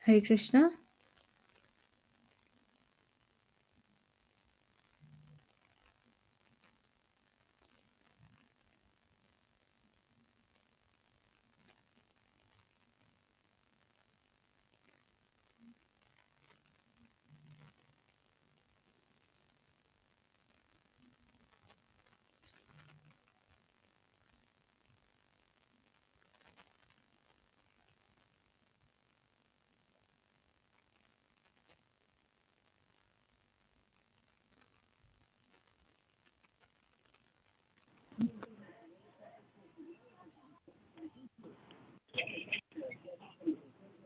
Hare Krishna.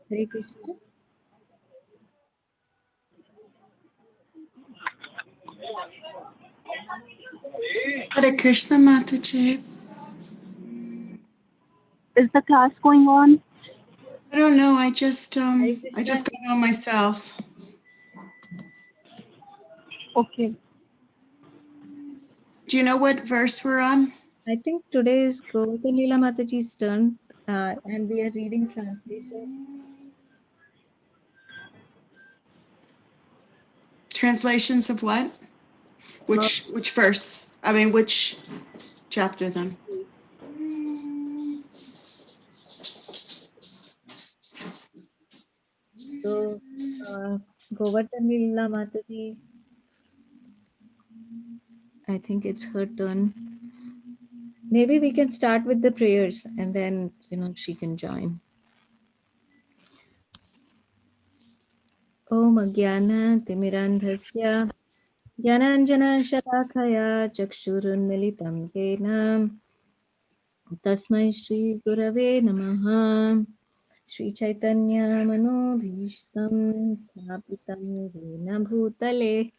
Hare Krishna. Hare Krishna, Mataji. Is the class going on? I don't know. I just got on myself. Okay. Do you know what verse we're on? I think today is Govardhan Leela Mataji's turn, and we are reading translations. Translations of what? Which verse? I mean, which chapter then? So, Govardhan Leela Mataji, I think it's her turn. Maybe we can start with the prayers and then, she can join. Om Agyana Timirandhasya Jnananjana Shalakaya Chakshurun Militam Yena Tasmai Shri Gurave Namaha Shri Chaitanya Manobhishtam Sthapitam Yena Bhutale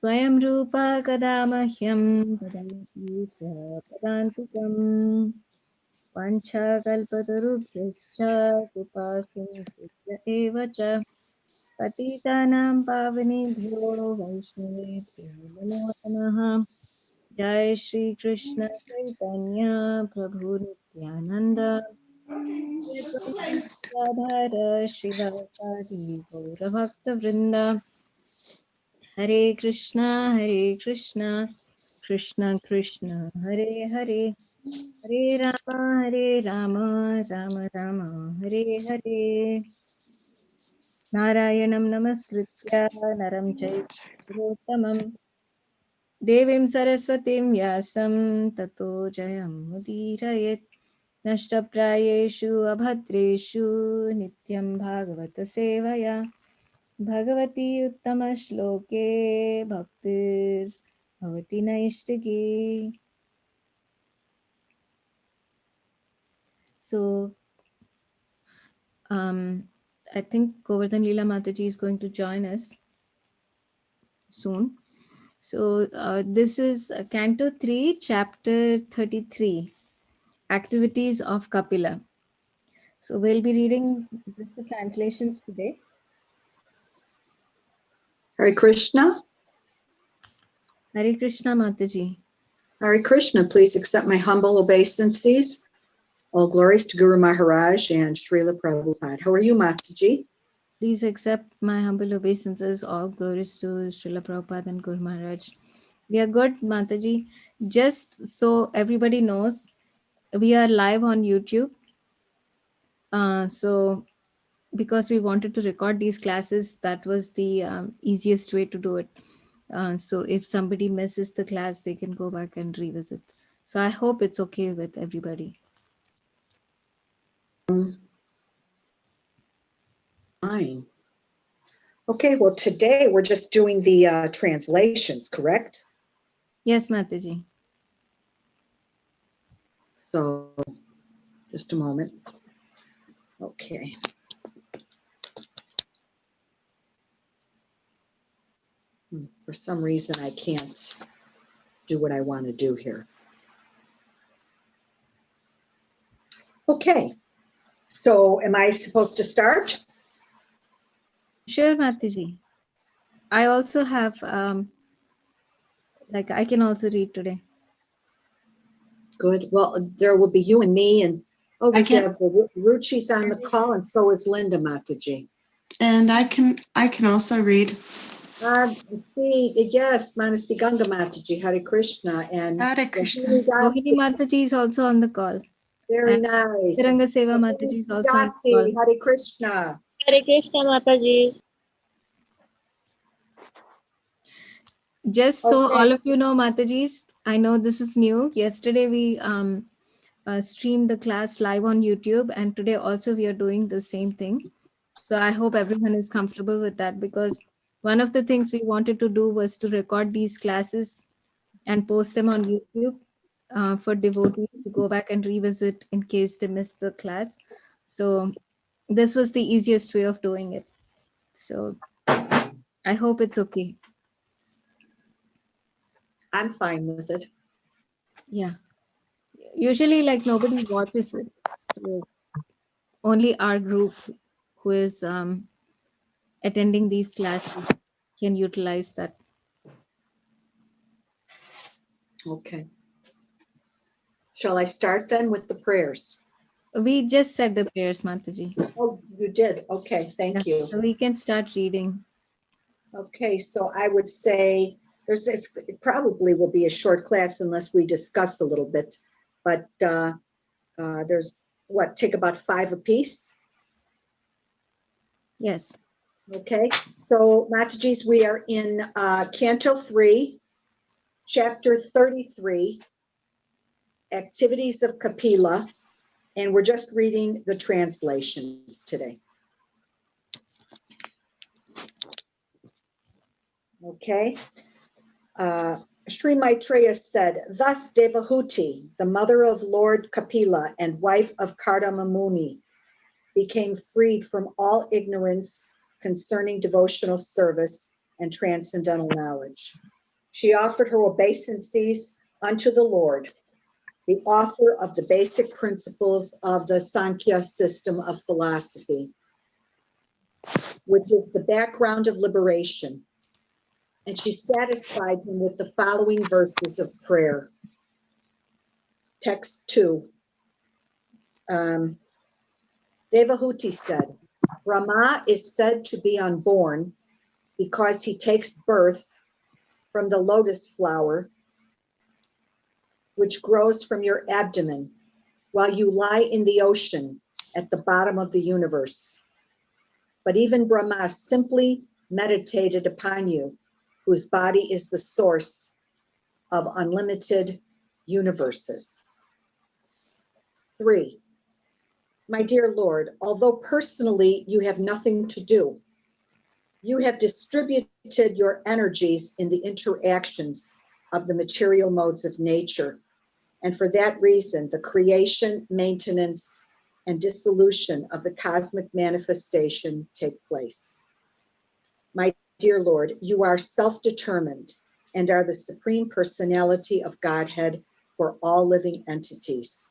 Swayam Rupa Kadamahyam Padamati Swapadantikam Panchakalpatarubhyascha Kripasindhya Eva Cha Patitanam Pavanebhyo Vaishnavebhyo Namo Namaha Jai Shri Krishna Chaitanya Prabhu Nityananda Shri Advaita Gadadhara Srivasadi Gauravakta Vrinda Hare Krishna Krishna Krishna Hare Hare Hare Rama Rama Rama Hare Hare Narayanam Namaskritya Naram Chaitanya Devim Saraswatim Vyasam Tato Jayam Mudirayet Nashtaprayeshu Abhadreshu Nityam Bhagavata Sevaya Bhagavati Uttama Shloke Bhaktir Bhavati Naishtaki. So, I think Govardhan Leela Mataji is going to join us soon. So, this is Canto 3, Chapter 33, Activities of Kapila. So, we'll be reading just the translations today. Hare Krishna. Hare Krishna Mataji. Hare Krishna, please accept my humble obeisances. All glories to Guru Maharaj and Srila Prabhupada. How are you, Mataji? Please accept my humble obeisances. All glories to Srila Prabhupada and Guru Maharaj. We are good, Mataji. Just so everybody knows, we are live on YouTube. So because we wanted to record these classes, that was the easiest way to do it. So if somebody misses the class, they can go back and revisit. So I hope it's okay with everybody. Fine. Okay, well, today we're just doing the translations, correct? Yes, Mataji. So, just a moment. Okay. For some reason, I can't do what I want to do here. Okay. So, am I supposed to start? Sure, Mataji. I also have, I can also read today. Good. Well, there will be you and me and, Oh, I we can't- have Ruchi's on the call, and so is Linda, Mataji. And I can also read. Let's see, yes, Manasi Ganga Mataji, Hare Krishna, and Hare Krishna. Rohini Rohini Dasi, Mataji is also on the call. very And nice. Tiranga Seva Rohini Mataji is also on the Dasi, call. Hare Krishna. Hare Krishna Mataji. Just so Okay. all of you know, Matajis, I know this is new. Yesterday we streamed the class live on YouTube, and today also we are doing the same thing. So I hope everyone is comfortable with that, because one of the things we wanted to do was to record these classes and post them on YouTube for devotees to go back and revisit in case they missed the class. So this was the easiest way of doing it. So I hope it's okay. I'm fine with it. Yeah. Usually, like, nobody watches it. So only our group who is attending these classes can utilize that. Okay. Shall I start then with the prayers? We just said the prayers, Mataji. Oh, you did. Okay, thank you. So we can start reading. Okay, so I would say it probably will be a short class unless we discuss a little bit, but there's take about 5 apiece. Yes. Okay, so Matajis, we are in Canto 3, Chapter 33, Activities of Kapila, and we're just reading the translations today. Okay. Sri Maitreya said, thus Devahuti, the mother of Lord Kapila and wife of Cardamomi, became freed from all ignorance concerning devotional service and transcendental knowledge. She offered her obeisances unto the Lord, the author of the basic principles of the Sankhya system of philosophy, which is the background of liberation. And she satisfied him with the following verses of prayer. Text 2. Devahuti said, Brahma is said to be unborn because he takes birth from the lotus flower, which grows from your abdomen while you lie in the ocean at the bottom of the universe. But even Brahma simply meditated upon you, whose body is the source of unlimited universes. 3. My dear Lord, although personally you have nothing to do, you have distributed your energies in the interactions of the material modes of nature. And for that reason, the creation, maintenance, and dissolution of the cosmic manifestation take place. My dear Lord, you are self-determined and are the supreme personality of Godhead for all living entities.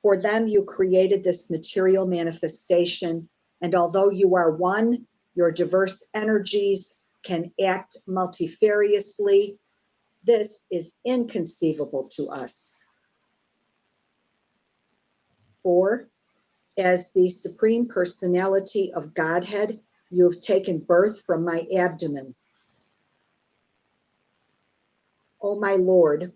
For them, you created this material manifestation, and although you are one, your diverse energies can act multifariously. This is inconceivable to us. 4, as the supreme personality of Godhead, you have taken birth from my abdomen. O my Lord,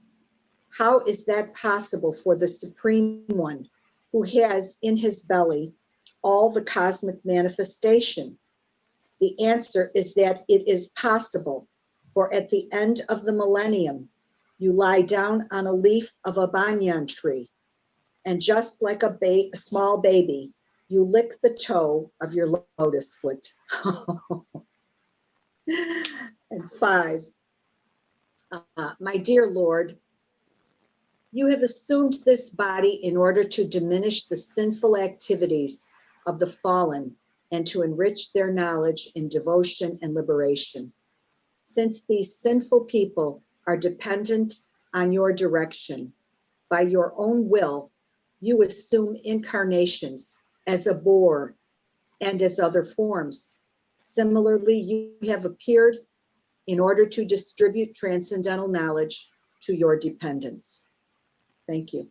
how is that possible for the Supreme One who has in his belly all the cosmic manifestation? The answer is that it is possible, for at the end of the millennium, you lie down on a leaf of a banyan tree, and just like a small baby, you lick the toe of your lotus foot. And 5, my dear Lord, you have assumed this body in order to diminish the sinful activities of the fallen and to enrich their knowledge in devotion and liberation. Since these sinful people are dependent on your direction, by your own will, you assume incarnations as a boar and as other forms. Similarly, you have appeared in order to distribute transcendental knowledge to your dependents. Thank you.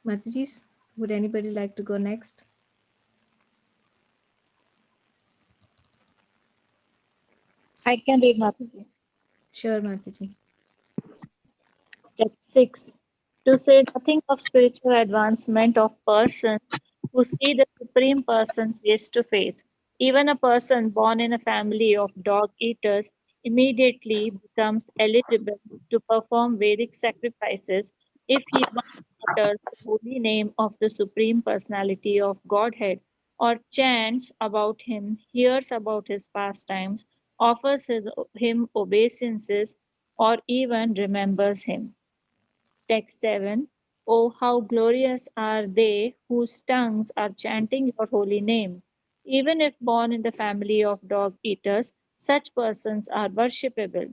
Matajis, would anybody like to go next? I can read Mataji. Sure, Mataji. Step 6. To say nothing of spiritual advancement of persons who see the Supreme Person face to face. Even a person born in a family of dog eaters immediately becomes eligible to perform Vedic sacrifices if he once utters the holy name of the Supreme Personality of Godhead, or chants about him, hears about his pastimes, him obeisances, or even remembers him. Text 7. Oh, how glorious are they whose tongues are chanting your holy name. Even if born in the family of dog eaters, such persons are worshipable.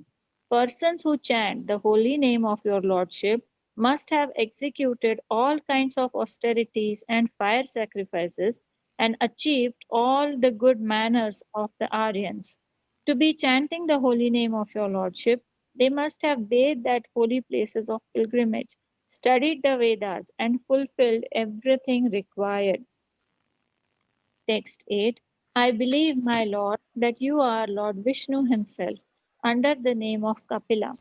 Persons who chant the holy name of your Lordship must have executed all kinds of austerities and fire sacrifices and achieved all the good manners of the Aryans. To be chanting the holy name of your Lordship, they must have bathed at holy places of pilgrimage, studied the Vedas, and fulfilled everything required. Text 8. I believe, my Lord, that you are Lord Vishnu himself, under the name of Kapila,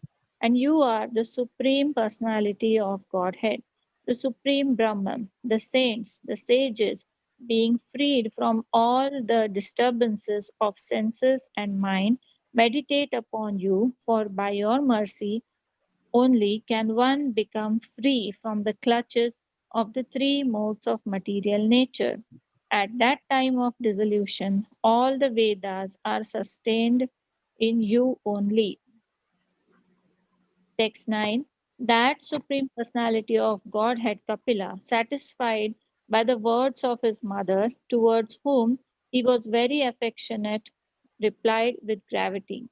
and you are the Supreme Personality of Godhead, the Supreme Brahman, the saints, the sages, being freed from all the disturbances of senses and mind, meditate upon you, for by your mercy only can one become free from the clutches of the three modes of material nature. At that time of dissolution, all the Vedas are sustained in you only. Text 9. That Supreme Personality of Godhead Kapila, satisfied by the words of his mother, towards whom he was very affectionate, replied with gravity.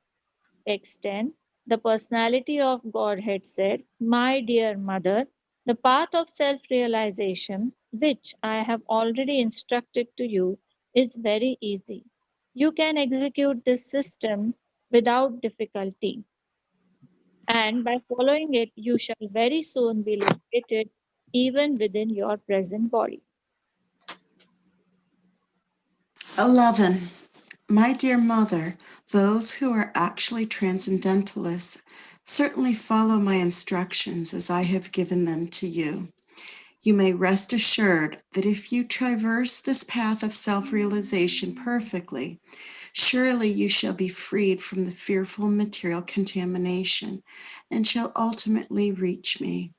Text 10. The personality of Godhead said, my dear mother, the path of self realization, which I have already instructed to you, is very easy. You can execute this system without difficulty, and by following it, you shall very soon be liberated even within your present body. 11. My dear mother, those who are actually transcendentalists certainly follow my instructions as I have given them to you. You may rest assured that if you traverse this path of self-realization perfectly, surely you shall be freed from the fearful material contamination and shall ultimately reach me.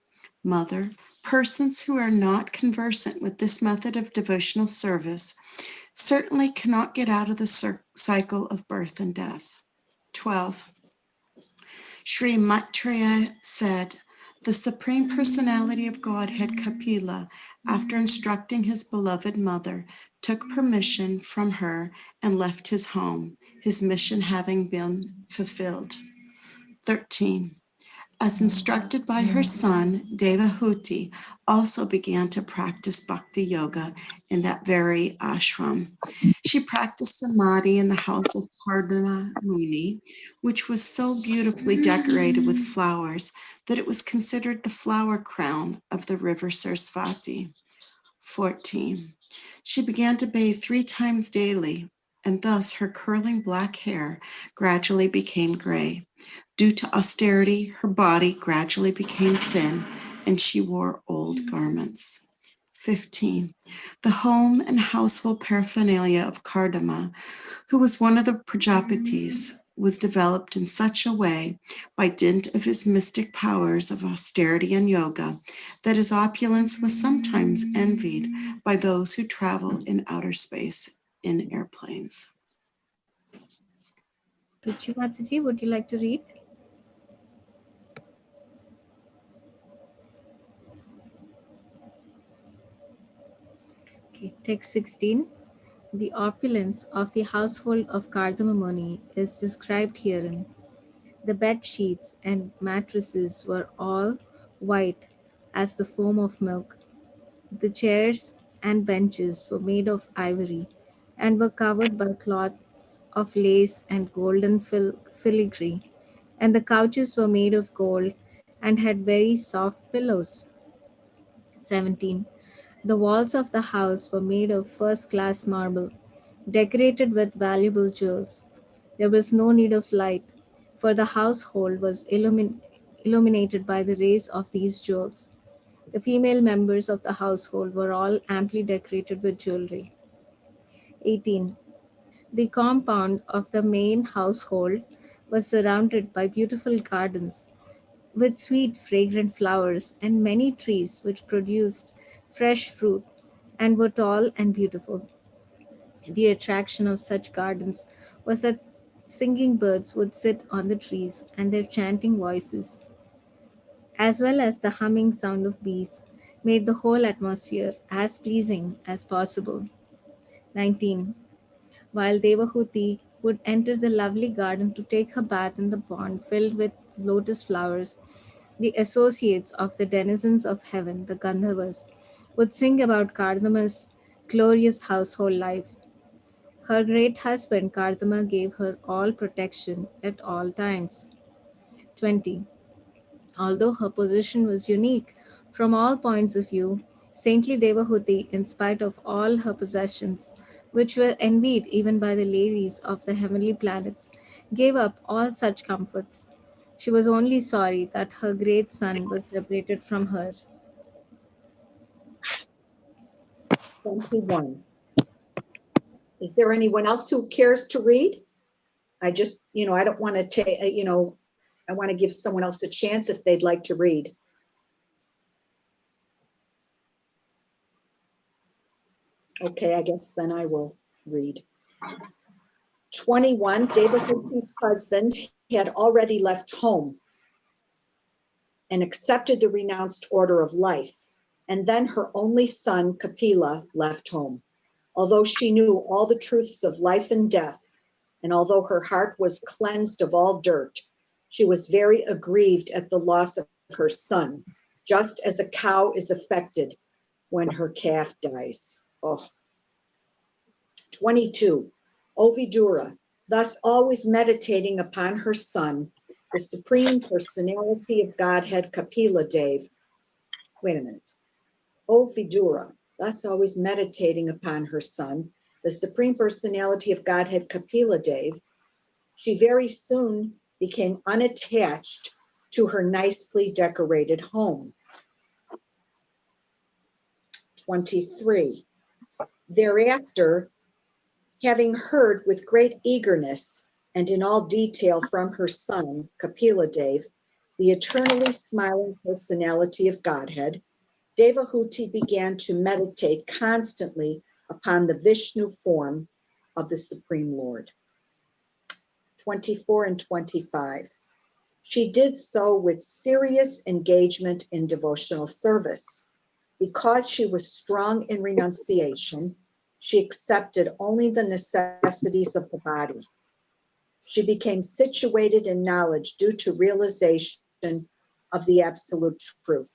Mother, persons who are not conversant with this method of devotional service certainly cannot get out of the cycle of birth and death. 12. Sri Maitreya said, the Supreme Personality of Godhead Kapila, after instructing his beloved mother, took permission from her and left his home, his mission having been fulfilled. 13. As instructed by her son, Devahuti also began to practice bhakti yoga in that very ashram. She practiced samadhi in the house of Cardamomi, which was so beautifully decorated with flowers that it was considered the flower crown of the river Sarasvati. 14. She began to bathe 3 times daily, and thus her curling black hair gradually became gray. Due to austerity, her body gradually became thin, and she wore old garments. 15. The home and household paraphernalia of Kardama, who was one of the Prajapatis, was developed in such a way by dint of his mystic powers of austerity and yoga that his opulence was sometimes envied by those who travel in outer space in airplanes. Ruchi Mataji, would you like to read? Okay, text 16. The opulence of the household of Cardamomi is described herein. The bed sheets and mattresses were all white as the foam of milk. The chairs and benches were made of ivory and were covered by cloths of lace and golden filigree, and the couches were made of gold and had very soft pillows. 17. The walls of the house were made of first class marble, decorated with valuable jewels. There was no need of light, for the household was illuminated by the rays of these jewels. The female members of the household were all amply decorated with jewelry. 18. The compound of the main household was surrounded by beautiful gardens with sweet, fragrant flowers and many trees which produced fresh fruit and were tall and beautiful. The attraction of such gardens was that singing birds would sit on the trees, and their chanting voices, as well as the humming sound of bees, made the whole atmosphere as pleasing as possible. 19. While Devahuti would enter the lovely garden to take her bath in the pond filled with lotus flowers, the associates of the denizens of heaven, the Gandharvas, would sing about Kardama's glorious household life. Her great husband Kardama gave her all protection at all times. 20. Although her position was unique from all points of view, saintly Devahuti, in spite of all her possessions, which were envied even by the ladies of the heavenly planets, gave up all such comforts. She was only sorry that her great son was separated from her. 21. Is there anyone else who cares to read? I just, I don't want to take, I want to give someone else a chance if they'd like to read. Okay, I guess then I will read. 21, Devahuti's husband had already left home and accepted the renounced order of life. And then her only son, Kapila, left home. Although she knew all the truths of life and death, and although her heart was cleansed of all dirt, she was very aggrieved at the loss of her son, just as a cow is affected when her calf dies. Oh. 22. Ovidura, thus always meditating upon her son, the Supreme Personality of Godhead Kapila Dev. Wait a minute. Ovidura, thus always meditating upon her son, the Supreme Personality of Godhead Kapila Dev, she very soon became unattached to her nicely decorated home. 23. Thereafter, having heard with great eagerness and in all detail from her son, Kapila Dev, the eternally smiling personality of Godhead, Devahuti began to meditate constantly upon the Vishnu form of the Supreme Lord. 24 and 25. She did so with serious engagement in devotional service. Because she was strong in renunciation, she accepted only the necessities of the body. She became situated in knowledge due to realization of the absolute truth.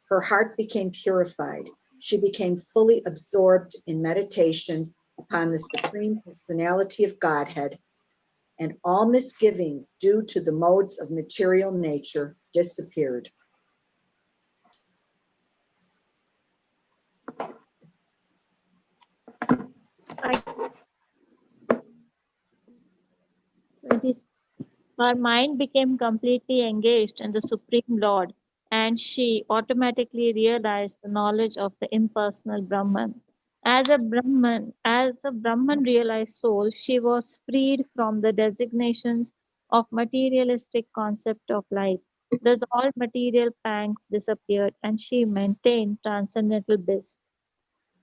Her heart became purified. She became fully absorbed in meditation upon the Supreme Personality of Godhead, and all misgivings due to the modes of material nature disappeared. I 20 Her mind became completely engaged in the Supreme Lord, and she automatically realized the knowledge of the impersonal Brahman. As a Brahman realized soul, she was freed from the designations of materialistic concept of life. Thus all material pangs disappeared, and she maintained transcendental bliss.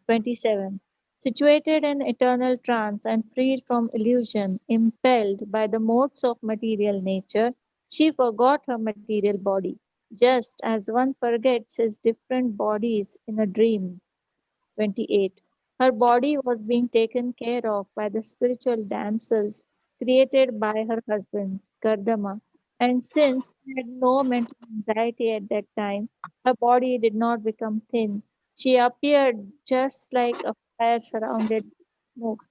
27. Situated in eternal trance and freed from illusion, impelled by the modes of material nature, she forgot her material body, just as one forgets his different bodies in a dream. 28. Her body was being taken care of by the spiritual damsels created by her husband, Kardama, and since she had no mental anxiety at that time, her body did not become thin. She appeared just like a fire surrounded by smoke.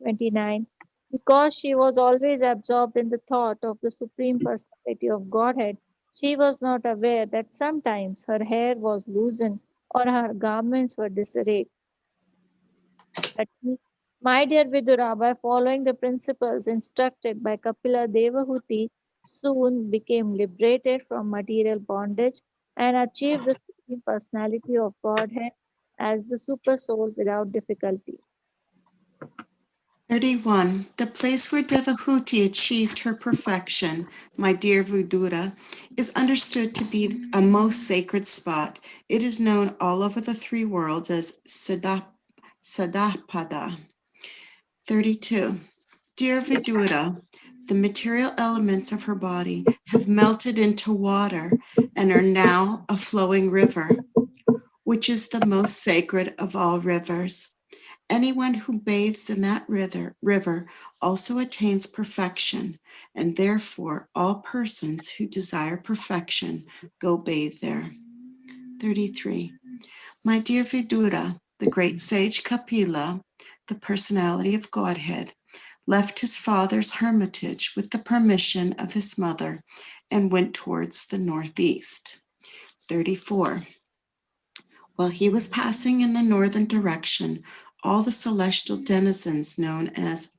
29. Because she was always absorbed in the thought of the Supreme Personality of Godhead, she was not aware that sometimes her hair was loosened or her garments were disarrayed. But he, my dear Vidura, by following the principles instructed by Kapila Devahuti, soon became liberated from material bondage and achieved the supreme personality of Godhead as the super soul without difficulty. 31. The place where Devahuti achieved her perfection, my dear Vidura, is understood to be a most sacred spot. It is known all over the three worlds as Sadapada. 32. Dear Vidura, the material elements of her body have melted into water and are now a flowing river, which is the most sacred of all rivers. Anyone who bathes in that river also attains perfection, and therefore all persons who desire perfection go bathe there. 33. My dear Vidura, the great sage Kapila, the personality of Godhead, left his father's hermitage with the permission of his mother and went towards the northeast. 34. While he was passing in the northern direction, all the celestial denizens known as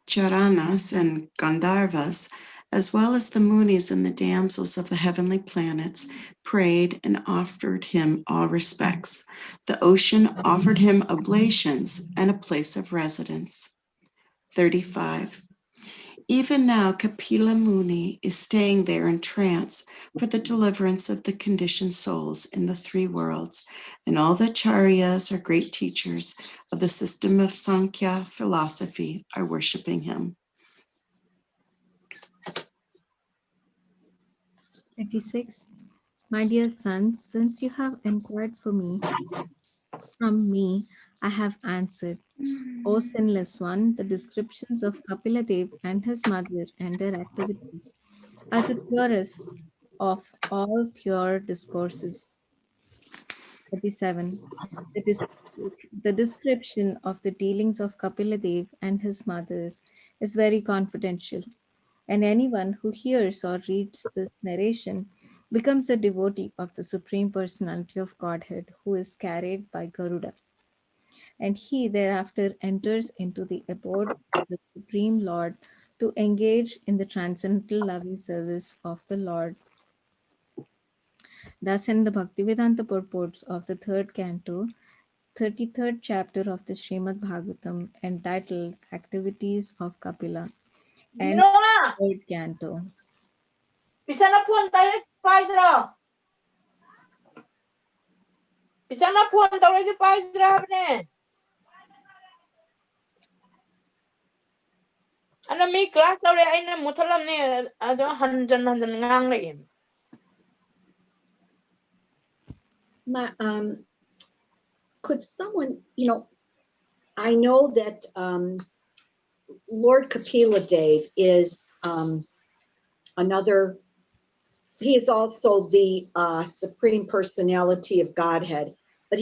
Charanas and Gandharvas, as well as the Munis and the damsels of the heavenly planets, prayed and offered him all respects. The ocean offered him oblations and a place of residence. 35. Even now, Kapila Muni is staying there in trance for the deliverance of the conditioned souls in the three worlds, and all the Charyas, or great teachers of the system of Sankhya philosophy, are worshiping him. 36. My dear sons, since you have inquired from me, I have answered. O sinless one, the descriptions of Kapiladev and his mother and their activities are the purest of all pure discourses. 37. The description of the dealings of Kapiladev and his mothers is very confidential, and anyone who hears or reads this narration becomes a devotee of the Supreme Personality of Godhead who is carried by Garuda, and he thereafter enters into the abode of the Supreme Lord to engage in the transcendental loving service of the Lord. Thus, in the Bhaktivedanta purports of the third canto, 33rd chapter of the Srimad Bhagavatam, entitled Activities of Kapila, and third canto. Bisa na phone tayo Phaidra. Bisa na phone tayo di Phaidra ne. Ano may class tayo ay na mutalam ne ado handan ngang lagi. Could someone, I know that Lord Kapila Dev is he is also the Supreme Personality of Godhead, but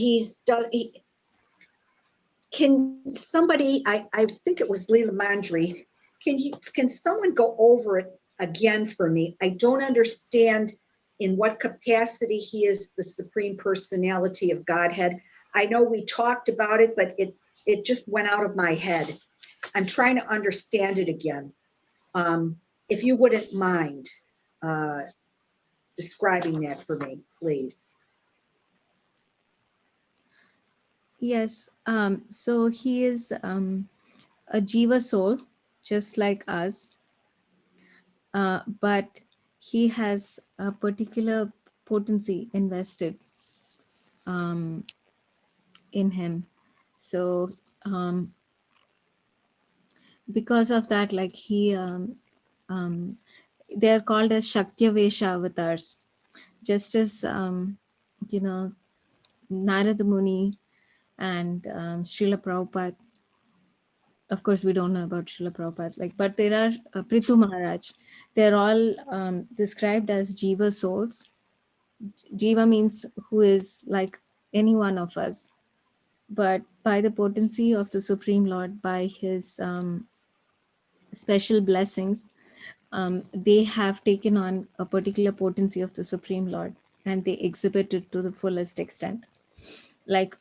can somebody, I think it was Leela Mandri, can someone go over it again for me? I don't understand in what capacity he is the Supreme Personality of Godhead. I know we talked about it, but it just went out of my head. I'm trying to understand it again. If you wouldn't mind describing that for me, please. Yes, so he is a Jiva soul, just like us, but he has a particular potency invested in him. So, because of that, like they are called as Shaktavesha avatars, just as you know Narada Muni and Srila Prabhupada. Of course, we don't know about Srila Prabhupada, but there are Prithu Maharaj. They're all described as Jiva souls. Jiva means who is like any one of us, but by the potency of the Supreme Lord, by his special blessings, they have taken on a particular potency of the Supreme Lord, and they exhibit it to the fullest extent. Like,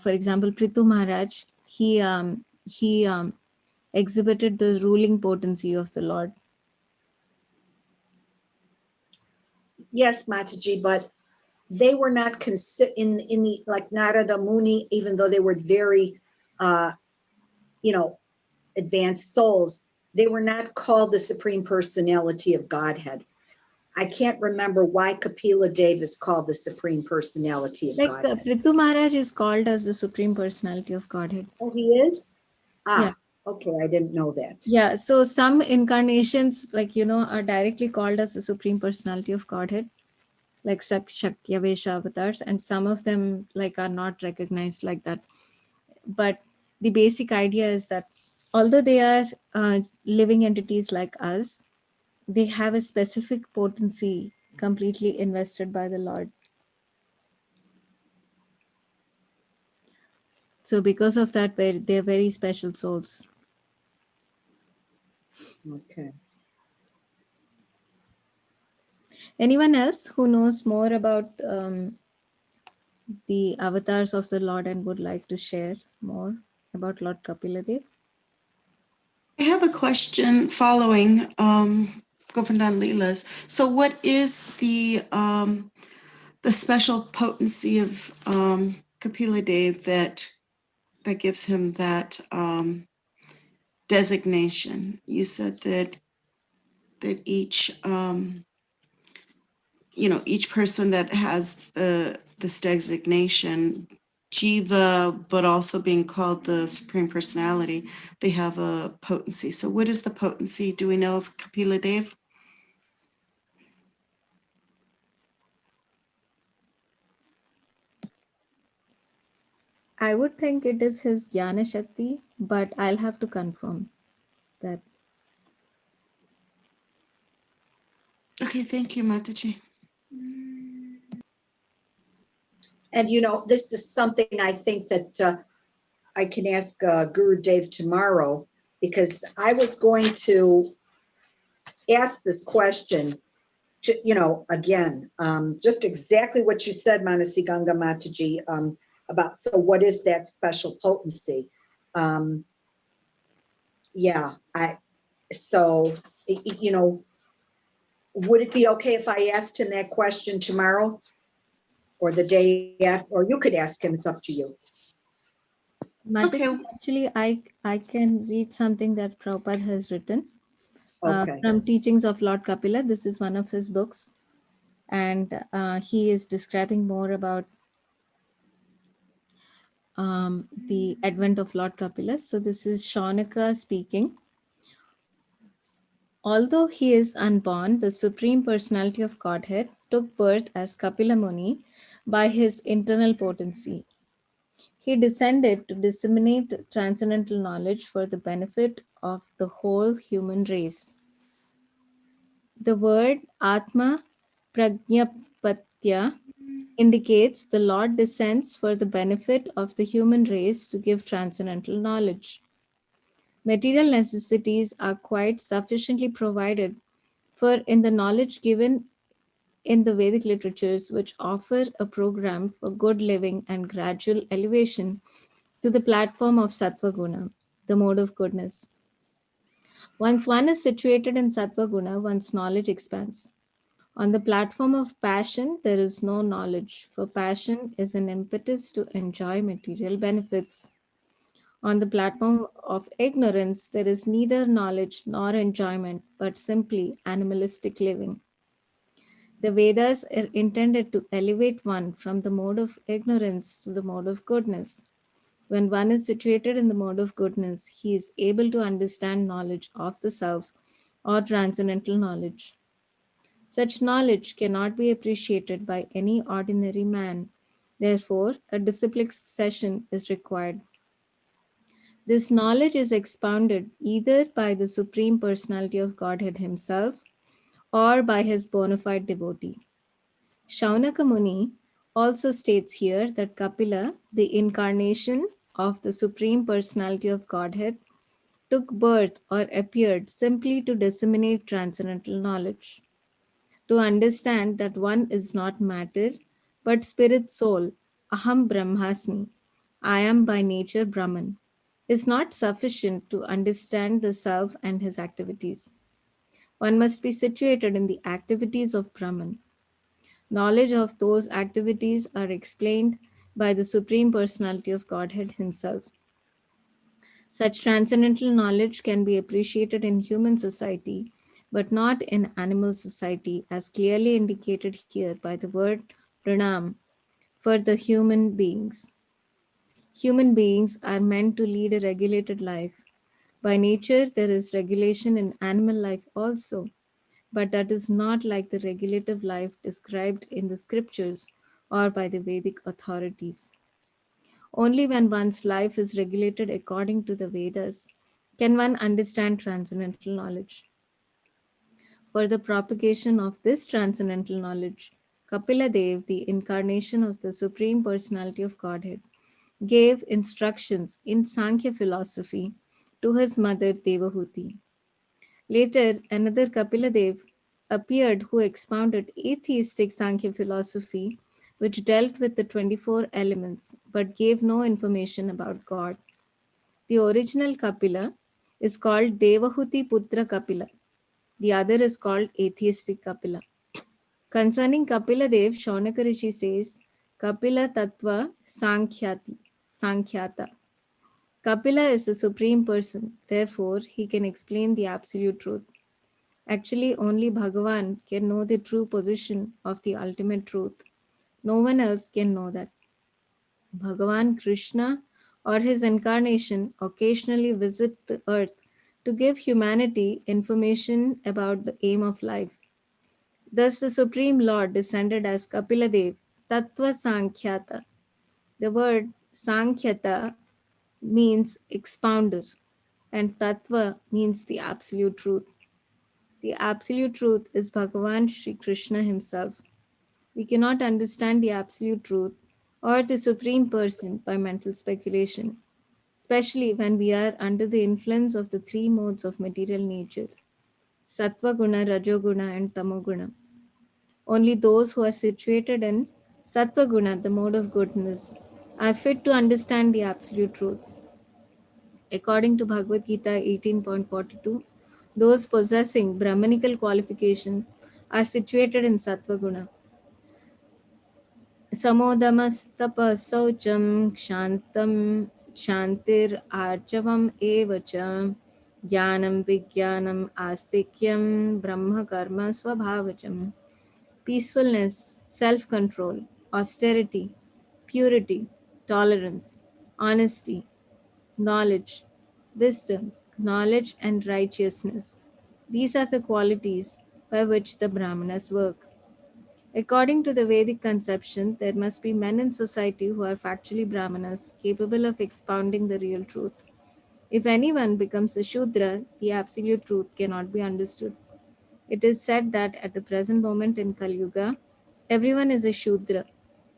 for example, Prithu Maharaj, he exhibited the ruling potency of the Lord. Yes, Mataji, but they were not in the like Narada Muni, even though they were very, uh, you know, advanced souls. They were not called the Supreme Personality of Godhead. I can't remember why Kapila Dev is called the Supreme Personality of Like Godhead. Prithu Maharaj is called as the Supreme Personality of Godhead. Oh, he is? Yeah. Ah, okay, I didn't know that. Yeah. So some incarnations, like, are directly called as the Supreme Personality of Godhead, like Shaktya avatars, and some of them like are not recognized like that. But the basic idea is that although they are living entities like us, they have a specific potency completely invested by the Lord. So because of that, they're very special souls. Okay. Anyone else who knows more about the avatars of the Lord and would like to share more about Lord Kapiladev? I have a question following Govardhan Leela's. So, what is the special potency of Kapila Dev that gives him that designation? You said that each person that has this designation, Jiva, but also being called the Supreme Personality, they have a potency. So, what is the potency? Do we know of Kapila Dev? I would think it is his Jnana Shakti, but I'll have to confirm that. Okay, thank you, Mataji. And this is something I think that I can ask Guru Dev tomorrow, because I was going to ask this question to, again, just exactly what you said, Manasi Ganga Mataji, about, so what is that special potency? Um, yeah, so, would it be okay if I asked him that question tomorrow or the day after, or you could ask him, it's up to you. Mataji, Okay, actually, I can read something that Prabhupada has written Okay. from Teachings of Lord Kapila. This is one of his books, and he is describing more about the advent of Lord Kapila. So this is Shaunaka speaking. Although he is unborn, the Supreme Personality of Godhead took birth as Kapila Muni by his internal potency. He descended to disseminate transcendental knowledge for the benefit of the whole human race. The word Atma Pragnapatya indicates the Lord descends for the benefit of the human race to give transcendental knowledge. Material necessities are quite sufficiently provided for in the knowledge given in the Vedic literatures, which offer a program for good living and gradual elevation to the platform of Sattva Guna, the mode of goodness. Once one is situated in Sattva Guna, one's knowledge expands. On the platform of passion, there is no knowledge, for passion is an impetus to enjoy material benefits. On the platform of ignorance, there is neither knowledge nor enjoyment, but simply animalistic living. The Vedas are intended to elevate one from the mode of ignorance to the mode of goodness. When one is situated in the mode of goodness, he is able to understand knowledge of the self or transcendental knowledge. Such knowledge cannot be appreciated by any ordinary man. Therefore, a disciplic session is required. This knowledge is expounded either by the Supreme Personality of Godhead Himself or by his bona fide devotee. Shaunaka Muni also states here that Kapila, the incarnation of the Supreme Personality of Godhead, took birth or appeared simply to disseminate transcendental knowledge. to understand that one is not matter, but spirit soul, Aham Brahmasmi, I am by nature Brahman, is not sufficient to understand the self and his activities. One must be situated in the activities of Brahman. Knowledge of those activities are explained by the Supreme Personality of Godhead Himself. Such transcendental knowledge can be appreciated in human society, but not in animal society, as clearly indicated here by the word pranam for the human beings. Human beings are meant to lead a regulated life. By nature, there is regulation in animal life also, but that is not like the regulative life described in the scriptures or by the Vedic authorities. Only when one's life is regulated according to the Vedas can one understand transcendental knowledge. For the propagation of this transcendental knowledge, Kapila Dev, the incarnation of the Supreme Personality of Godhead, gave instructions in Sankhya philosophy to his mother Devahuti. Later, another Kapiladev appeared who expounded atheistic Sankhya philosophy, which dealt with the 24 elements but gave no information about God. The original Kapila is called Devahuti Putra Kapila. The other is called atheistic Kapila. Concerning Kapila Dev, Shaunaka Rishi says, Kapila Tattva Sankhyata. Kapila is the supreme person, therefore, he can explain the absolute truth. Actually, only Bhagavan can know the true position of the ultimate truth. No one else can know that. Bhagavan Krishna or his incarnation occasionally visit the earth to give humanity information about the aim of life. Thus, the Supreme Lord descended as Kapiladev, Tattva Sankhyata. The word Sankhyata means expounder, and Tattva means the absolute truth. The absolute truth is Bhagavan Sri Krishna himself. We cannot understand the absolute truth or the Supreme Person by mental speculation, especially when we are under the influence of the three modes of material nature, Sattva Guna, Rajoguna, and Tamoguna. Only those who are situated in Sattva Guna, the mode of goodness, are fit to understand the absolute truth. According to Bhagavad Gita 18.42, those possessing Brahmanical qualification are situated in Sattva Guna. समोदमस्तपशौचं क्षान्तं क्षान्तिरार्जवम् एव च ज्ञानं विज्ञानम् आस्तिक्यं ब्रह्मकर्म स्वभावजम्. Peacefulness, self-control, austerity, purity, tolerance, honesty, knowledge, wisdom, knowledge and righteousness. These are the qualities by which the Brahmanas work. According to the Vedic conception, there must be men in society who are factually Brahmanas, capable of expounding the real truth. If anyone becomes a Shudra, the absolute truth cannot be understood. It is said that at the present moment in Kali Yuga, everyone is a Shudra,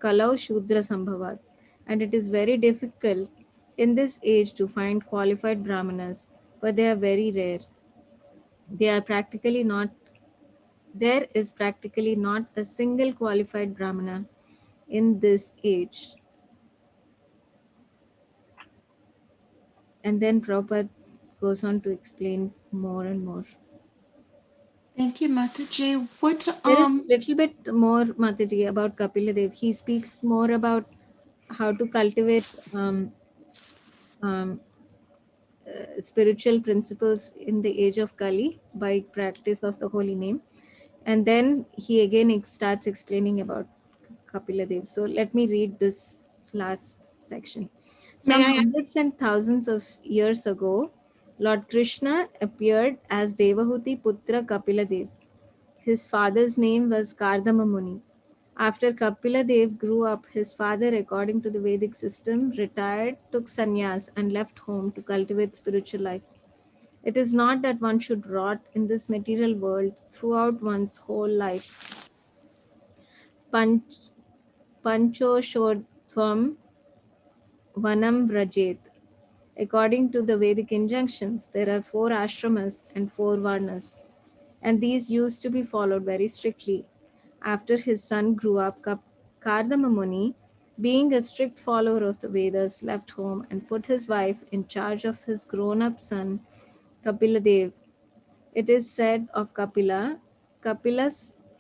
Kalau Shudra Sambhavat, and it is very difficult in this age to find qualified Brahmanas, but they are very rare. They are practically not There is practically not a single qualified Brahmana in this age. And then Prabhupada goes on to explain more and more. Thank you, Mataji. What There is a little bit more, Mataji, about Kapila Dev. He speaks more about how to cultivate um, spiritual principles in the age of Kali by practice of the holy name. And then he again starts explaining about Kapila Dev. So let me read this last section. may Some I hundreds and thousands of years ago, Lord Krishna appeared as Devahuti Putra Kapila Dev. His father's name was Cardamomi. After Kapila Dev grew up, his father, according to the Vedic system, retired, took sannyas, and left home to cultivate spiritual life. It is not that one should rot in this material world throughout one's whole life. Panch, Panchoshodhvam Vanam Brajet. According to the Vedic injunctions, there are four ashramas and four varnas. and these used to be followed very strictly. After his son grew up, Cardamomi, being a strict follower of the Vedas, left home and put his wife in charge of his grown up son, Kapila. It is said of Kapila's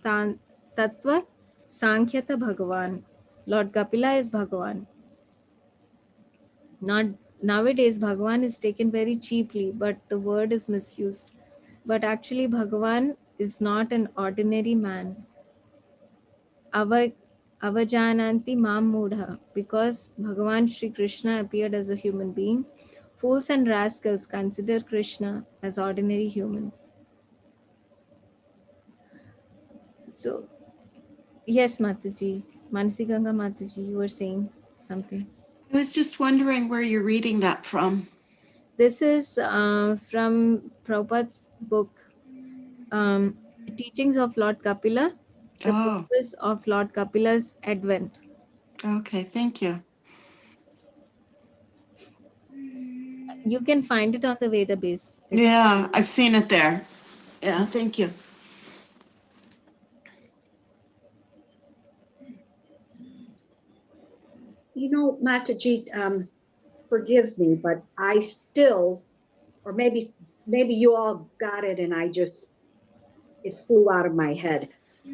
Tattva Sankhyata Bhagavan. Lord Kapila is Bhagavan. Not nowadays, Bhagavan is taken very cheaply, but the word is misused. But actually, Bhagavan is not an ordinary man. Ava, Avajananti Mam Mudha, because Bhagavan Sri Krishna appeared as a human being. Fools and rascals consider Krishna as ordinary human. So, yes, Mataji, Manasi Ganga Mataji, you were saying something. I was just wondering where you're reading that from. This is from Prabhupada's book, um, Teachings of Lord Kapila, the Oh, purpose of Lord Kapila's advent. okay, thank you. You can find it on the Veda base. Yeah, I've seen it there. Yeah, thank you. You know, Mataji, forgive me, but I still, or maybe you all got it and it flew out of my head.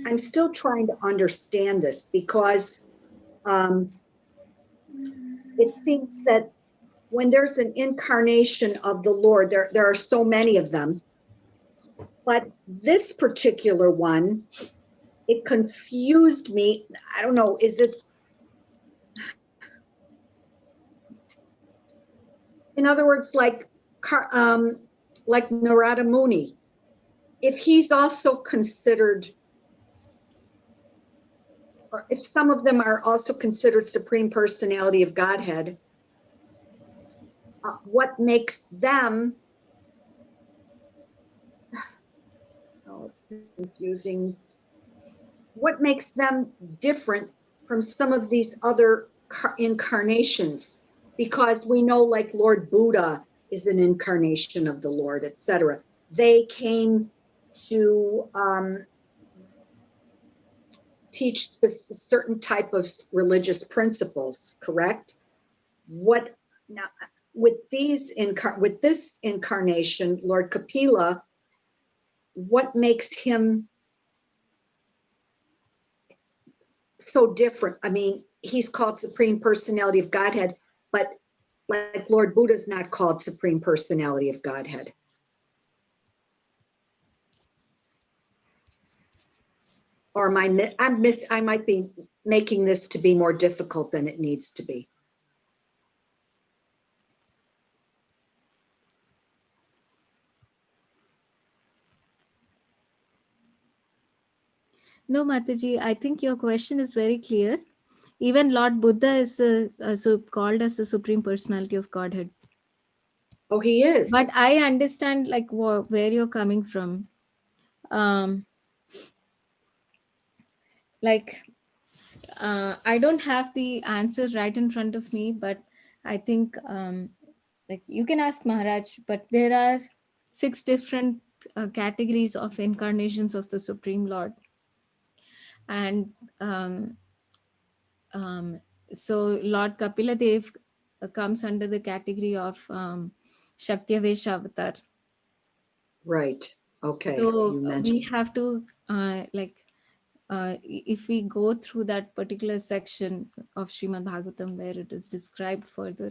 I'm still trying to understand this because um, it seems that when there's an incarnation of the Lord, there are so many of them, but this particular one, it confused me. I don't know, is it, in other words, like Narada Muni, if he's also considered, or if some of them are also considered Supreme Personality of Godhead, what makes them, oh, it's confusing. What makes them different from some of these other incarnations? Because we know, like Lord Buddha is an incarnation of the Lord, etc. They came to teach certain type of religious principles, correct? What now with with this incarnation, Lord Kapila, what makes him so different? I mean, he's called Supreme Personality of Godhead, but like Lord Buddha's not called Supreme Personality of Godhead. Or I might be making this to be more difficult than it needs to be. No, Mataji, I think your question is very clear. Even Lord Buddha is called as the Supreme Personality of Godhead. Oh, he is. But I understand like where you're coming from. Um, like I don't have the answer right in front of me, but I think like you can ask Maharaj. But there are 6 different categories of incarnations of the Supreme Lord, and um, um, so Lord Kapila Dev comes under the category of Shaktiavesh Avatar. Right. Okay. So You mentioned. we have to if we go through that particular section of Srimad Bhagavatam where it is described further,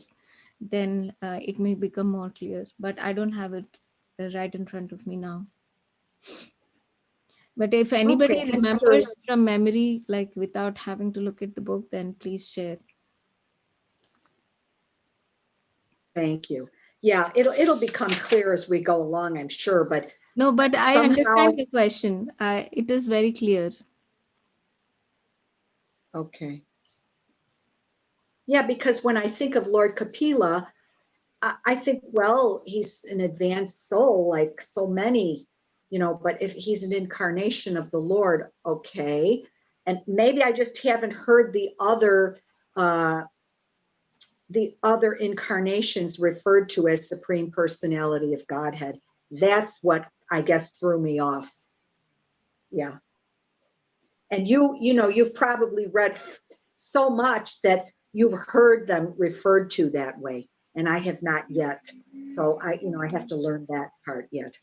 then it may become more clear. But I don't have it right in front of me now. But if anybody Okay, remembers from memory, like without having to look at the book, then please share. Thank you. Yeah, it'll become clear as we go along, I'm sure, but No, but I somehow, understand the question. It is very clear. okay. Yeah, because when I think of Lord Kapila, I think, well, he's an advanced soul, like so many, but if he's an incarnation of the Lord, okay. And maybe I just haven't heard the other incarnations referred to as Supreme Personality of Godhead. That's what I guess threw me off. Yeah. And you've probably read so much that you've heard them referred to that way. And I have not yet. So I have to learn that part yet.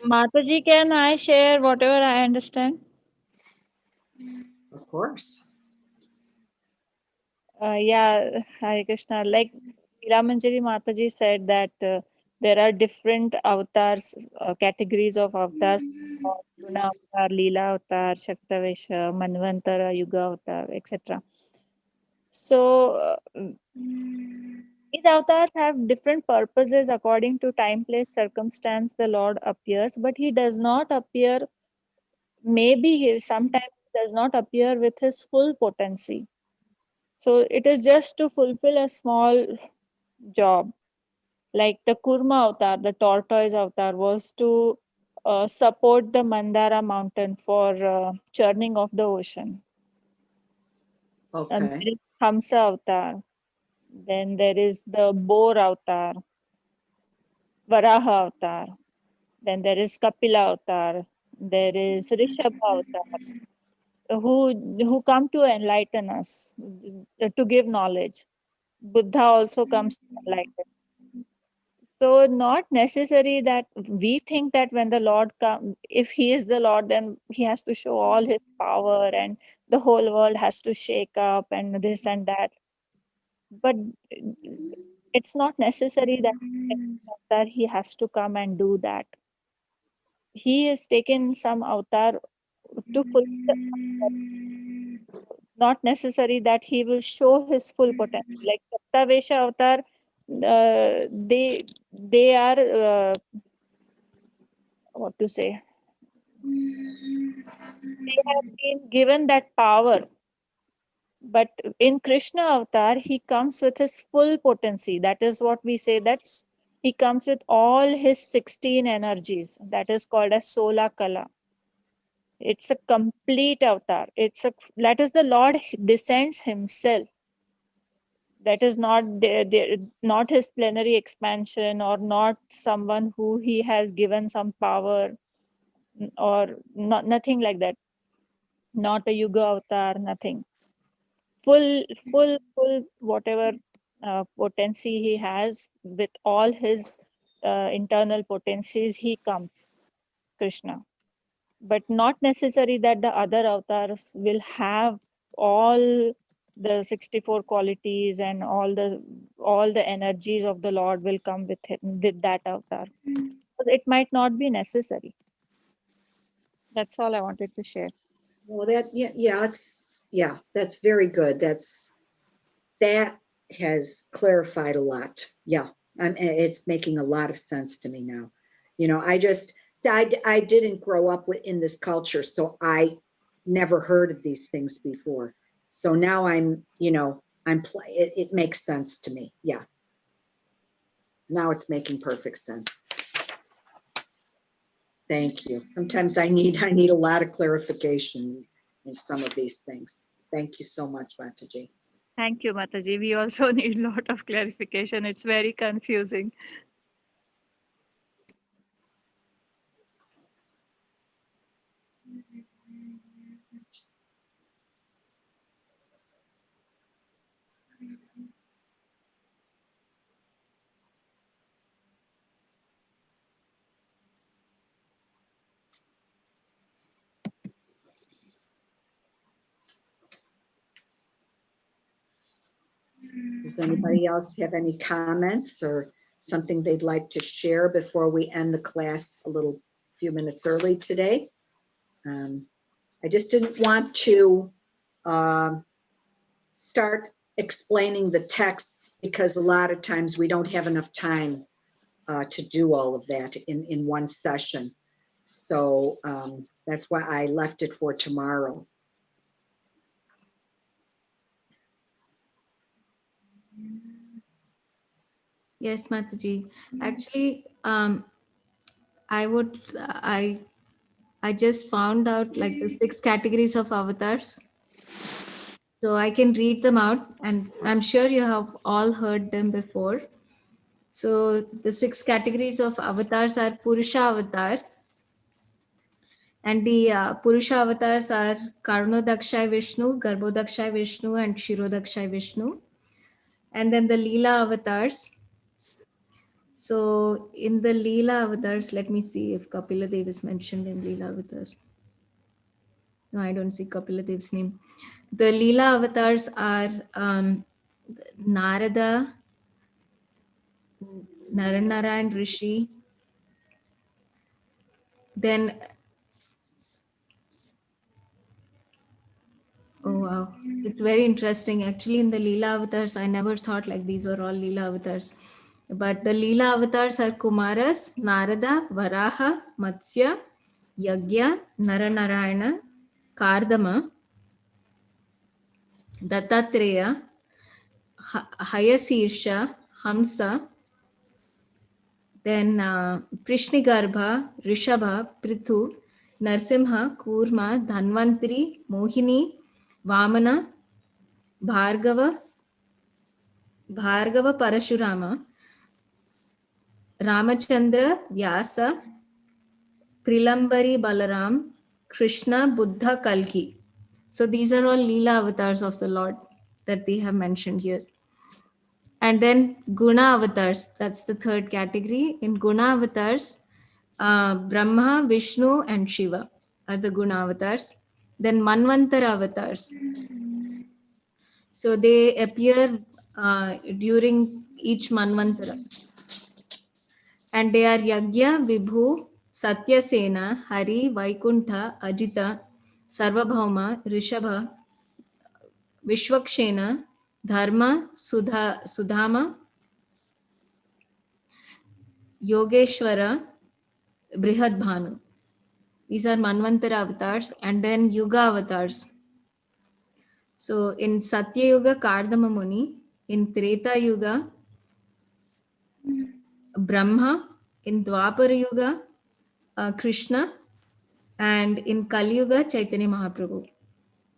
Mataji, can I share whatever I understand? Of course. Yeah, Hare Krishna. Like Ramanjari Mataji said that there are different avatars, categories of avatars: Guna avatar, Leela avatar, Shaktavesha, Manvantara, Yuga avatar, etc. So these avatars have different purposes according to time, place, circumstance. The Lord appears, but He does not appear. Maybe He sometimes does not appear with His full potency. So it is just to fulfill a small job. Like the Kurma avatar, the tortoise avatar, was to support the Mandara mountain for churning of the ocean. And Okay. there is Hamsa avatar. Then there is the boar avatar, Varaha avatar. Then there is Kapila avatar. There is Rishabha avatar, who come to enlighten us, to give knowledge. Buddha also comes to enlighten. So not necessary that we think that when the Lord come, if He is the Lord, then He has to show all His power and the whole world has to shake up and this and that. But it's not necessary that He has to come and do that. He has taken some avatar to fulfill, not necessary that He will show His full potential. Like Saptavesha avatar, they are what to say, they have been given that power. But in Krishna avatar, he comes with his full potency. That is what we say, that he comes with all his 16 energies. That is called as Sola Kala. It's a complete avatar. That is the Lord descends himself. That is not not his plenary expansion, or not someone who he has given some power, or nothing like that. Not a Yuga avatar, nothing. Full whatever potency he has, with all his internal potencies, he comes, Krishna. But not necessary that the other avatars will have all the 64 qualities and all the energies of the Lord will come with him, with that avatar. It might not be necessary. That's all I wanted to share. Well, that's very good. That has clarified a lot. Yeah, it's making a lot of sense to me now. I didn't grow up in this culture, so I never heard of these things before. So now it makes sense to me. Yeah. Now it's making perfect sense. Thank you. Sometimes I need a lot of clarification in some of these things. Thank you so much, Mataji. Thank you, Mataji. We also need a lot of clarification. It's very confusing. Does anybody else have any comments or something they'd like to share before we end the class a few minutes early today? I just didn't want to start explaining the texts, because a lot of times we don't have enough time to do all of that in one session. So that's why I left it for tomorrow. Yes, Mataji. Actually, I would I just found out like the 6 categories of avatars. So I can read them out, and I'm sure you have all heard them before. So the 6 categories of avatars are Purusha avatar, and the Purusha avatars are Karnodakshay Vishnu, Garbhodakshay Vishnu, and Kshirodakshay Vishnu. And then the Leela avatars. So in the Leela avatars, let me see if Kapila Dev is mentioned in Leela avatars. No, I don't see Kapila Dev's name. The Leela avatars are Narada, Naranarayan Rishi. Then, oh wow, it's very interesting. Actually, in the Leela avatars, I never thought like these were all Leela avatars. But the Leela avatars are Kumaras, Narada, Varaha, Matsya, Yagya, Naranarayana, Kardama, Dattatreya, Hayasirsha, Hamsa, then Prishnigarbha, Rishabha, Prithu, Narsimha, Kurma, Dhanvantri, Mohini, Vamana, Bhargava, Parashurama, Ramachandra, Vyasa, Prilambari, Balaram, Krishna, Buddha, Kalki. So these are all Leela avatars of the Lord that they have mentioned here. And then Guna avatars, that's the third category. In Guna avatars, Brahma, Vishnu, and Shiva are the Guna avatars. Then Manvantara avatars. So they appear during each Manvantara. And they are Yagya, Vibhu, Satyasena, Hari, Vaikuntha, Ajita, Sarvabhauma, Rishabha, Vishwakshena, Dharma, Sudhama, Yogeshwara, Brihadbhanu. These are Manvantara avatars. And then Yuga avatars. So in Satya Yuga, Cardamomi; in Treta Yuga, Brahma; in Dwapara Yuga, Krishna; and in Kali Yuga, Chaitanya Mahaprabhu.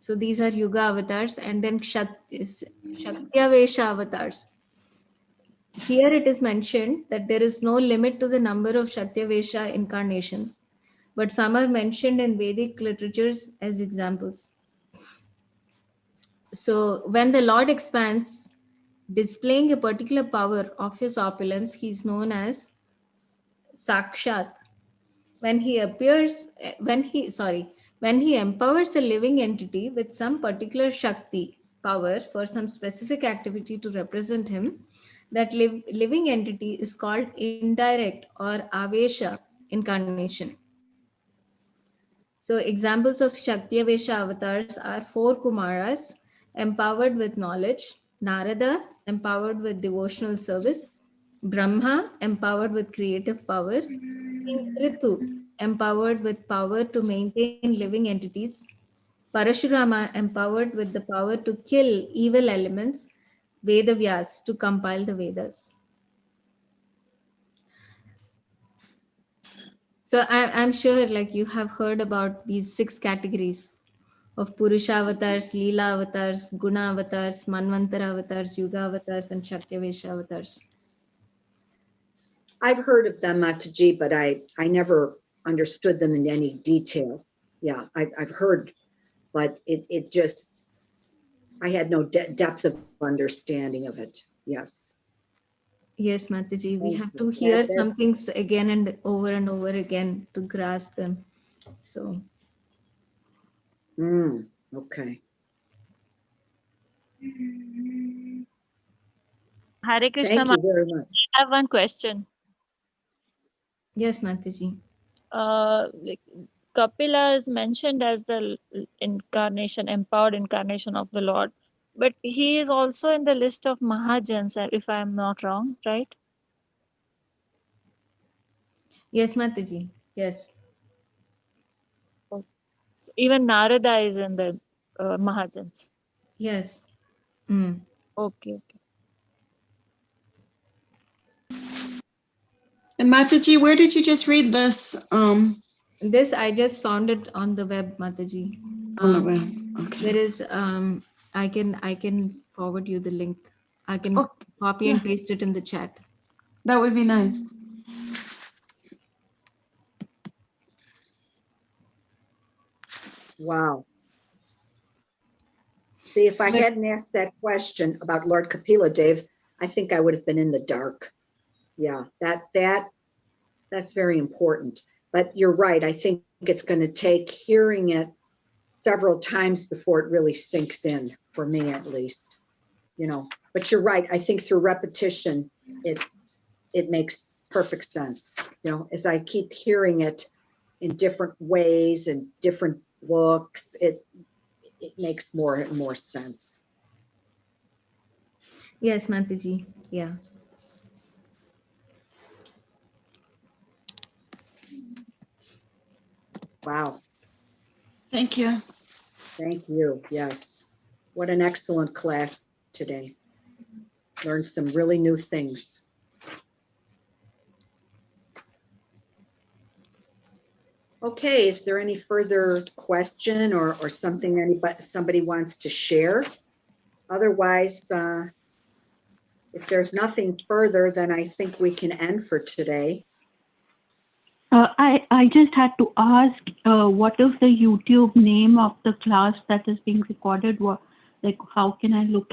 So these are Yuga avatars. And then Shaktavesha avatars. Here it is mentioned that there is no limit to the number of Shaktavesha incarnations, but some are mentioned in Vedic literatures as examples. So when the Lord expands, displaying a particular power of his opulence, he is known as Sakshat. When he appears, when he empowers a living entity with some particular Shakti power for some specific activity to represent him, that living entity is called indirect or Avesha incarnation. So examples of Shaktavesha avatars are 4 Kumaras empowered with knowledge, Narada empowered with devotional service, Brahma empowered with creative power, King Prithu empowered with power to maintain living entities, Parashurama empowered with the power to kill evil elements, Vedavyas to compile the Vedas. So I'm sure like you have heard about these 6 categories of Purusha avatars, Leela avatars, Guna avatars, Manvantara avatars, Yuga avatars, and Shaktavesha avatars. I've heard of them, Mataji, but I never understood them in any detail. Yeah, I've heard, but it just, I had no depth of understanding of it. Yes. Yes, Mataji, we Thank have you. to hear some That's, things again and over again to grasp them. So, okay. Hare Krishna. Thank you very much. I have one question. yes, Mataji. Like Kapila is mentioned as the incarnation, empowered incarnation of the Lord, but he is also in the list of Mahajans, if I am not wrong, right? Yes, Mataji. Yes. Even Narada is in the Mahajans. Yes. Mm. Okay. And Mataji, where did you just read this? This I just found it on the web, Mataji. On the web. Okay. There is I can forward you the link. I can Oh, copy yeah. and paste it in the chat. That would be nice. Wow. See, if I But hadn't asked that question about Lord Kapila, Dave, I think I would have been in the dark. Yeah, that's very important. But you're right. I think it's going to take hearing it several times before it really sinks in, for me at least. But you're right. I think through repetition, it makes perfect sense. As I keep hearing it in different ways and different looks, it makes more and more sense. yes, Mataji. Yeah. Wow. Thank you. Thank you. Yes. What an excellent class today. Learned some really new things. Okay, is there any further question or something somebody wants to share? Otherwise, if there's nothing further, then I think we can end for today. I just had to ask, what is the YouTube name of the class that is being recorded? How can I look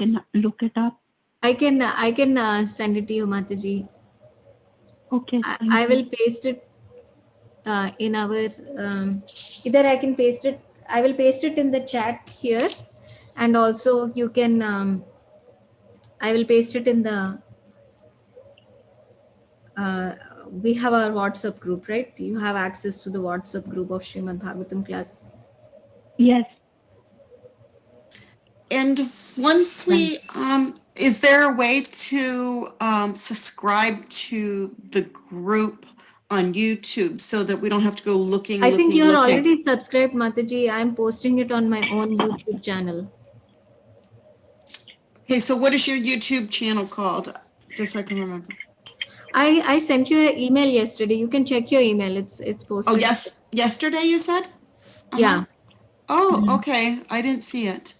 it up? I can send it to you, Mataji. Okay, I, thank I you. will paste it in our either I can paste it. I will paste it in the chat here, and also you can. I will paste it in the. Uh, we have our WhatsApp group, right? You have access to the WhatsApp group of Srimad Bhagavatam class. Yes. And once Right. we, is there a way to subscribe to the group on YouTube so that we don't have to go I think you are looking? already subscribed, Mataji. I'm posting it on my own YouTube channel. Okay, so what is your YouTube channel called? Just so I can remember. I sent you an email yesterday. You can check your email. It's Oh, posted. yes, yesterday you said? Uh-huh. Yeah. Oh, okay, I didn't see it.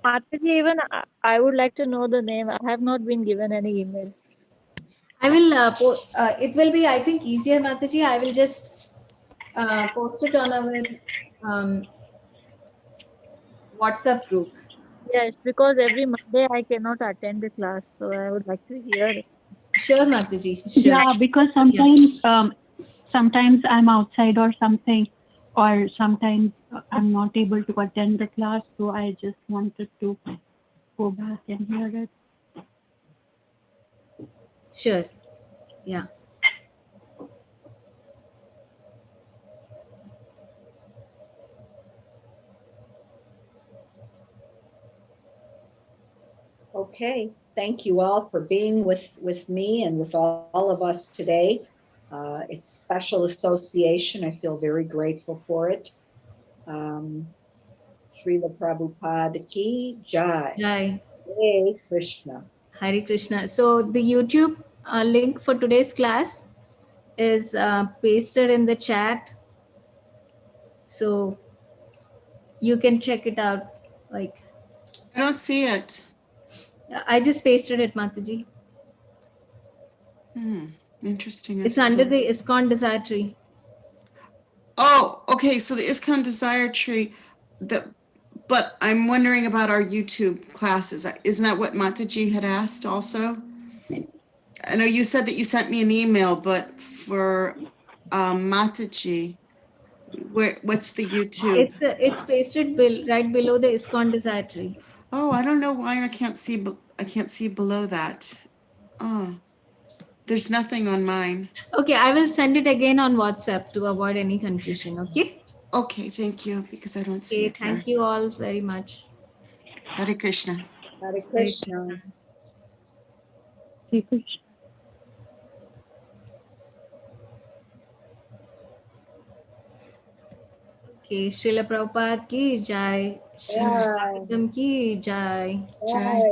Mataji, even I would like to know the name. I have not been given any email. I will post. It will be, I think, easier, Mataji. I will just post it on our um, WhatsApp group. Yes, because every Monday I cannot attend the class, so I would like to hear it. Sure, Mataji. Sure. Yeah, because Yeah. sometimes I'm outside or something, or sometimes I'm not able to attend the class, so I just wanted to go back and hear it. Sure. Yeah. Okay, thank you all for being with me and with all of us today. It's a special association. I feel very grateful for it. Um, Srila Prabhupada Ki Jai. Jai. Hare Krishna. Hare Krishna. So the YouTube link for today's class is pasted in the chat. So you can check it out. Like, I don't see it. I just pasted it, Mataji. Interesting It's as to under that. the ISKCON Desire Tree. Oh, okay, so the ISKCON Desire Tree, but I'm wondering about our YouTube classes. Isn't that what Mataji had asked also? I know you said that you sent me an email, but for Mataji, what's the YouTube? It's pasted right below the ISKCON Desire Tree. Oh, I don't know why I can't see. I can't see below that. Oh, there's nothing on mine. Okay, I will send it again on WhatsApp to avoid any confusion. Okay. Okay, thank you, because I don't see Okay. it here. Thank you all very much. Hare Krishna. Hare Hare Krishna. Krishna. Hare Krishna. Okay. Srila Prabhupada ki jai. Srimad Jai. Bhagavatam ki jai. Jai. Jai.